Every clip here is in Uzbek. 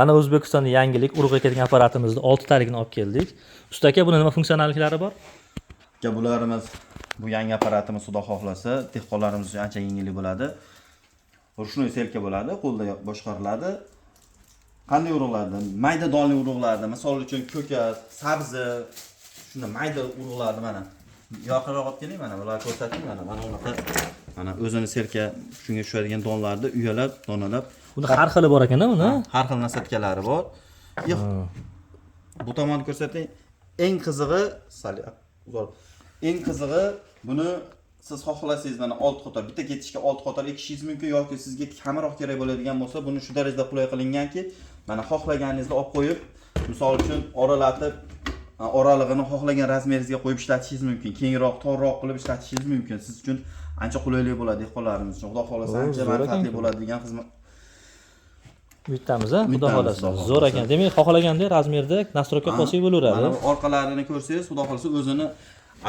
Mana O'zbekistonda yangilik urug'ga ketgan apparatimizni 6 taligini olib keldik. Usta aka, buni nima funksiyonalliklari bor? Bularimiz bu yangi apparatimiz xudo xohlasa dehqonlarimiz uchun ancha yengillik bo'ladi. Ruchnoy selka bo'ladi, qo'lda boshqariladi. Qanday urug'larda? Mayda donli urug'larda, misol uchun ko'kat, sabzi, shunda mayda urug'larni mana yoqaroq olib keling, mana bularni ko'rsating, mana bunaqa. Mana o'zini selka shunga tushadigan donlarni uyalab, donalab. Buni har xili bor ekan-da buni. Har xil nasatkalari bor. Bu tomonni ko'rsating. Eng qizig'i buni siz xohlasangiz mana 6 qator, bitta ketishga 6 qator ekishingiz mumkin yoki sizga kamroq kerak bo'ladigan bo'lsa, buni shu darajada qulay qilinganki, mana xohlaganingizni olib qo'yib, misol uchun oralatib, oralig'ini xohlagan razmeringizga qo'yib ishlatishingiz mumkin. Kengroq, torroq qilib ishlatishingiz mumkin. Siz uchun ancha qulaylik bo'ladi dehqonlarimiz uchun. Xudo xolasa ancha manfaatli bo'ladigan xizmat. Bittamiz, xudo xolasa. Zo'r ekan. Demak, xohlaganda razmerda nastroyka qilsak bo'laveradi. Mana orqalarini ko'rsangiz, xudo xolasa o'zini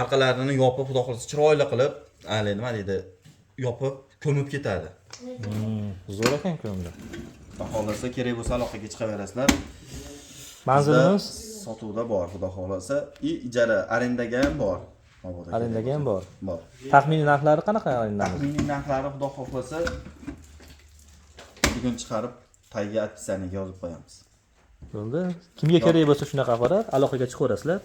orqalarini yopib, xudo xolasa chiroyli qilib, nima deydi, yopib, ko'mib ketadi. Zo'r ekan ko'mdi. Xudo xolasa kerak bo'lsa aloqaga chiqaverasizlar. Manzilimiz sotuvda bor, xudo xolasa, ijara, arendaga ham bor. Arendaga ham bor. Bor. Taxminiy narxlari qanaqa arendamiz? Taxminiy narxlari xudo xohlasa bugun chiqarib tagiga adpisaniyaga yozib qo'yamiz. Bo'ldi. Kimga kerak bo'lsa shunaqa apparat, aloqaga chiqaverasizlar.